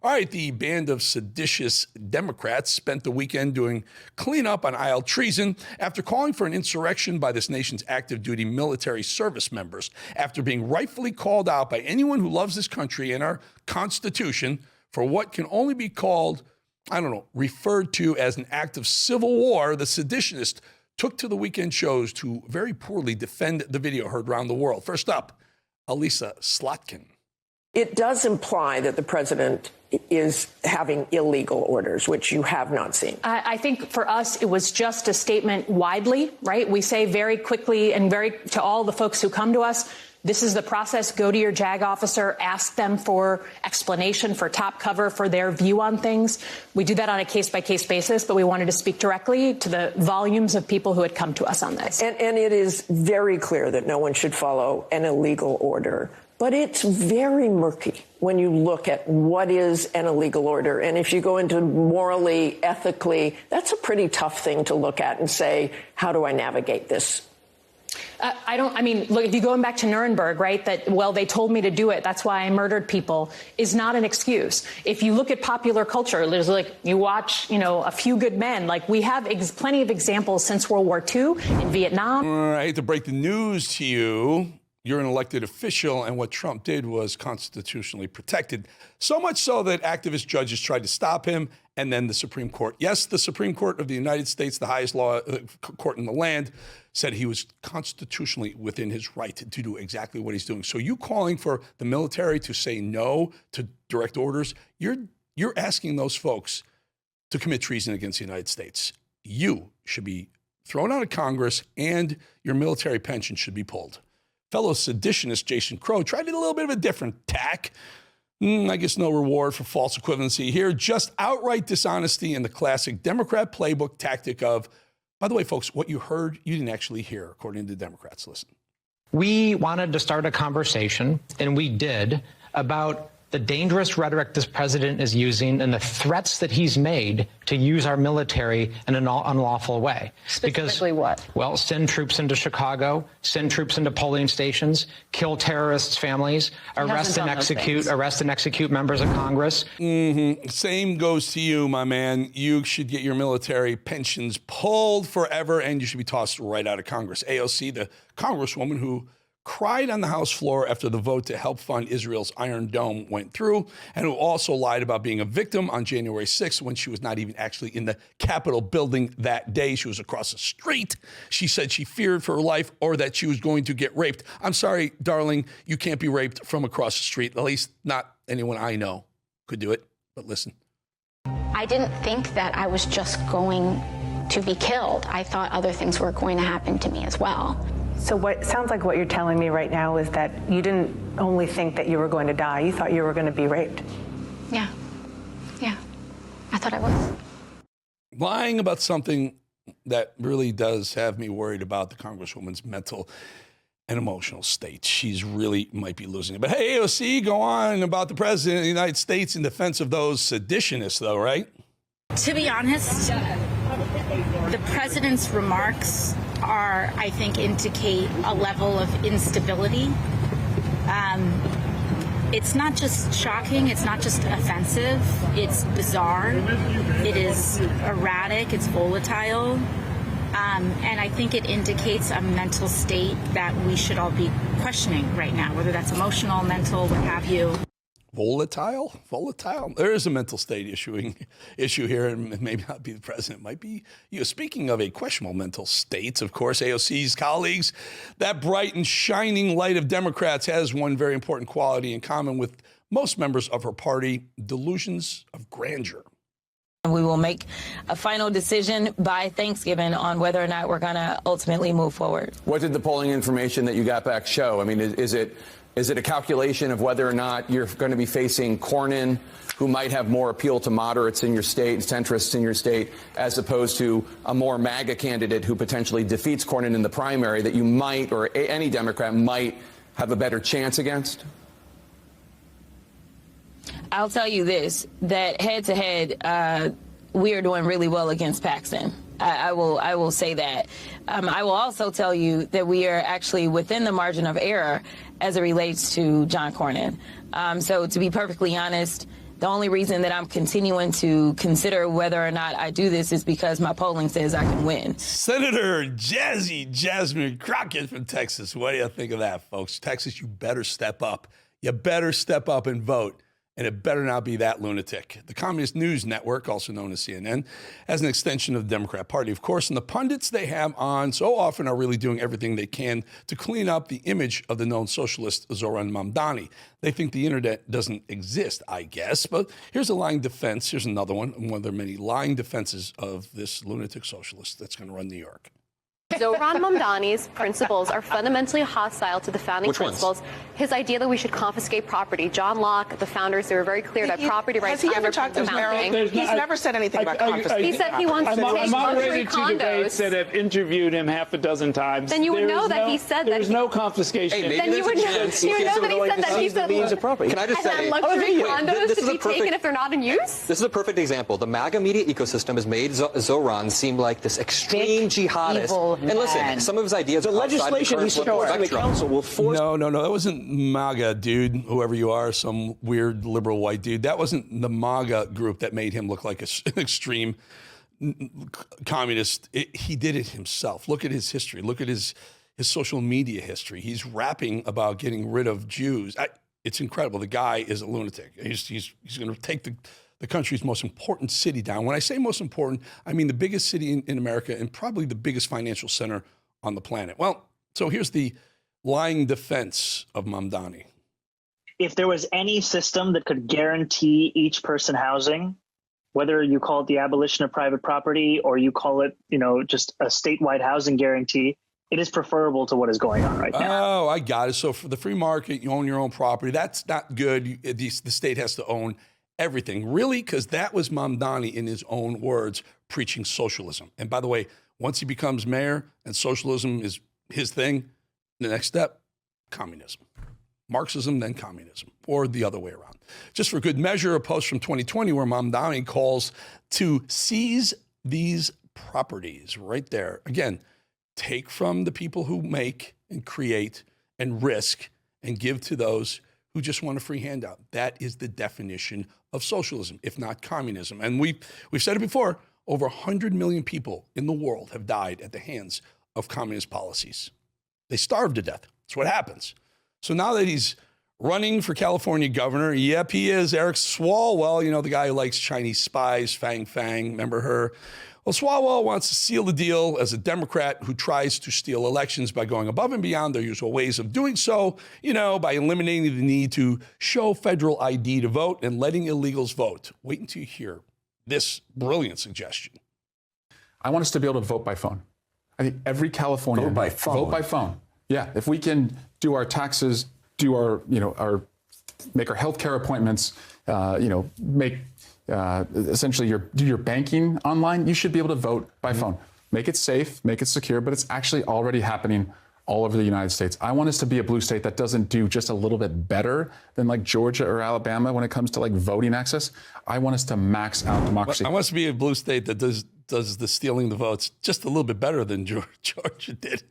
All right, the band of seditious Democrats spent the weekend doing cleanup on aisle treason after calling for an insurrection by this nation's active duty military service members, after being rightfully called out by anyone who loves this country and our Constitution for what can only be called, referred to as an act of civil war. The seditionists took to the weekend shows to very poorly defend the video heard around the world. First up, Elisa Slotkin. It does imply that the president is having illegal orders, which you have not seen. I think for us, it was just a statement widely, right? We say very quickly and to all the folks who come to us, this is the process. Go to your JAG officer, ask them for explanation, for top cover, for their view on things. We do that on a case-by-case basis, but we wanted to speak directly to the volumes of people who had come to us on this. And it is very clear that no one should follow an illegal order. But it's very murky when you look at what is an illegal order. And if you go into morally, ethically, that's a pretty tough thing to look at and say, how do I navigate this? Look, if you're going back to Nuremberg, right, they told me to do it, that's why I murdered people, is not an excuse. If you look at popular culture, there's you watch, A Few Good Men, we have plenty of examples since World War II in Vietnam. I hate to break the news to you. You're an elected official, and what Trump did was constitutionally protected. So much so that activist judges tried to stop him, and then the Supreme Court, yes, the Supreme Court of the United States, the highest law court in the land, said he was constitutionally within his right to do exactly what he's doing. So you calling for the military to say no to direct orders, you're asking those folks to commit treason against the United States. You should be thrown out of Congress, and your military pension should be pulled. Fellow seditionist Jason Crow tried a little bit of a different tack. I guess no reward for false equivalency here, just outright dishonesty in the classic Democrat playbook tactic of, by the way, folks, what you heard, you didn't actually hear, according to Democrats. Listen. We wanted to start a conversation, and we did, about the dangerous rhetoric this president is using and the threats that he's made to use our military in an unlawful way. Specifically what? Well, send troops into Chicago, send troops into polling stations, kill terrorists' families, arrest and execute members of Congress. Same goes to you, my man. You should get your military pensions pulled forever, and you should be tossed right out of Congress. AOC, the congresswoman who cried on the House floor after the vote to help fund Israel's Iron Dome went through, and who also lied about being a victim on January 6th when she was not even actually in the Capitol building that day. She was across the street. She said she feared for her life or that she was going to get raped. I'm sorry, darling, you can't be raped from across the street. At least not anyone I know could do it. But listen. I didn't think that I was just going to be killed. I thought other things were going to happen to me as well. So what sounds like what you're telling me right now is that you didn't only think that you were going to die, you thought you were going to be raped. Yeah, I thought I was. Lying about something that really does have me worried about the Congresswoman's mental and emotional state. She's really might be losing it. But hey, AOC, go on about the president of the United States in defense of those seditionists, though, right? To be honest, the president's remarks I think, indicate a level of instability. It's not just shocking, it's not just offensive, it's bizarre, it is erratic, it's volatile, and I think it indicates a mental state that we should all be questioning right now, whether that's emotional, mental, what have you. Volatile? There is a mental state issue here, and maybe not be the president. Might be you. Speaking of a questionable mental state, of course, AOC's colleagues, that bright and shining light of Democrats has one very important quality in common with most members of her party: delusions of grandeur. We will make a final decision by Thanksgiving on whether or not we're going to ultimately move forward. What did the polling information that you got back show? I mean, is it a calculation of whether or not you're going to be facing Cornyn, who might have more appeal to moderates in your state, centrists in your state, as opposed to a more MAGA candidate who potentially defeats Cornyn in the primary that you might, or any Democrat might, have a better chance against? I'll tell you this, that head-to-head, we are doing really well against Paxton. I will say that. I will also tell you that we are actually within the margin of error as it relates to John Cornyn. So to be perfectly honest, The only reason that I'm continuing to consider whether or not I do this is because my polling says I can win. Senator Jazzy Jasmine Crockett from Texas. What do you think of that, folks? Texas, you better step up. You better step up and vote. And it better not be that lunatic. The Communist News Network, also known as CNN, as an extension of the Democrat Party, of course, and the pundits they have on so often are really doing everything they can to clean up the image of the known socialist Zohran Mamdani. They think the internet doesn't exist, I guess, but here's a lying defense. Here's another one of their many lying defenses of this lunatic socialist that's going to run New York. Zohran Mamdani's principles are fundamentally hostile to the founding Which principles. ones? His idea that we should confiscate property. John Locke, the founders, they were very clear that property rights Has he ever talked to founding. He's never said anything about confiscation. He said he wants to take luxury moderated two debates condos. that have interviewed him half a dozen times. Then you would know that he said that. There's no confiscation. Hey, Then you would know that he said that he said Can I just say, luxury condos this is to a be perfect, taken if they're not in use? This is a perfect example. The MAGA media ecosystem has made Zohran seem like this extreme jihadist. And listen, some of his ideas the legislation he supports in the council will force. No, that wasn't MAGA, dude. Whoever you are, some weird liberal white dude. That wasn't the MAGA group that made him look like an extreme communist. He did it himself. Look at his history. Look at his social media history. He's rapping about getting rid of Jews. It's incredible. The guy is a lunatic. He's going to take the country's most important city down. When I say most important, I mean the biggest city in America and probably the biggest financial center on the planet. Well, so here's the lying defense of Mamdani. If there was any system that could guarantee each person housing, whether you call it the abolition of private property or you call it, just a statewide housing guarantee, it is preferable to what is going on right now. Oh, I got it. So for the free market, you own your own property. That's not good. The state has to own everything. Really? Because that was Mamdani, in his own words, preaching socialism. And by the way, once he becomes mayor and socialism is his thing, the next step, communism. Marxism, then communism, or the other way around. Just for good measure, a post from 2020 where Mamdani calls to seize these properties right there. Again, take from the people who make and create and risk and give to those who just want a free handout. That is the definition of socialism, if not communism. And we've said it before, over 100 million people in the world have died at the hands of communist policies. They starved to death. That's what happens. So now that he's running for California governor, yep, he is, Eric Swalwell, the guy who likes Chinese spies, Fang, remember her? Well, Swalwell wants to seal the deal as a Democrat who tries to steal elections by going above and beyond their usual ways of doing so, by eliminating the need to show federal ID to vote and letting illegals vote. Wait until you hear this brilliant suggestion. I want us to be able to vote by phone. I think every Californian vote by phone. Vote by phone. Yeah, if we can do our taxes, do our make our healthcare appointments, make essentially do your banking online, you should be able to vote by phone. Make it safe, make it secure, but it's actually already happening all over the United States. I want us to be a blue state that doesn't do just a little bit better than like Georgia or Alabama when it comes to like voting access. I want us to max out democracy. I want us to be a blue state that does the stealing the votes just a little bit better than Georgia did.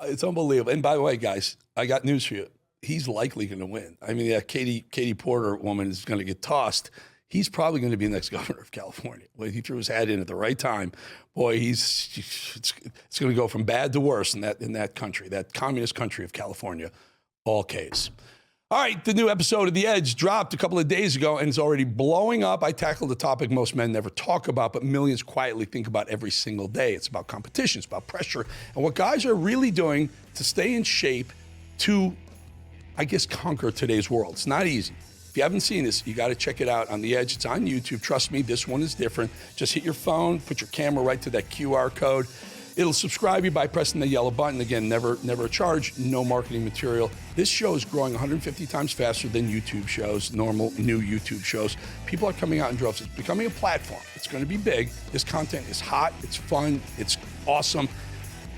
It's unbelievable. And by the way, guys, I got news for you. He's likely going to win. I mean, that Katie Porter woman is going to get tossed. He's probably going to be the next governor of California. Well, he threw his hat in at the right time. Boy, it's going to go from bad to worse in that country, that communist country of California. All K's. All right, the new episode of The Edge dropped a couple of days ago and it's already blowing up. I tackled a topic most men never talk about, but millions quietly think about every single day. It's about competition, it's about pressure, and what guys are really doing to stay in shape to, I guess, conquer today's world. It's not easy. If you haven't seen this, you got to check it out on The Edge. It's on YouTube. Trust me, this one is different. Just hit your phone, put your camera right to that QR code. It'll subscribe you by pressing the yellow button. Again, never a charge, no marketing material. This show is growing 150 times faster than YouTube shows, normal new YouTube shows. People are coming out in droves. It's becoming a platform. It's going to be big. This content is hot. It's fun. It's awesome.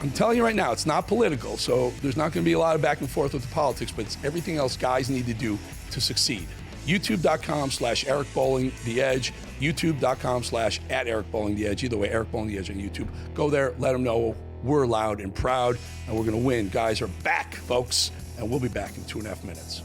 I'm telling you right now, it's not political, so there's not going to be a lot of back and forth with the politics, but it's everything else guys need to do to succeed. YouTube.com/Eric Bolling, The Edge. YouTube.com/@Eric Bolling, The Edge. Either way, Eric Bolling, The Edge on YouTube. Go there, let them know we're loud and proud, and we're going to win. Guys are back, folks, and we'll be back in 2.5 minutes.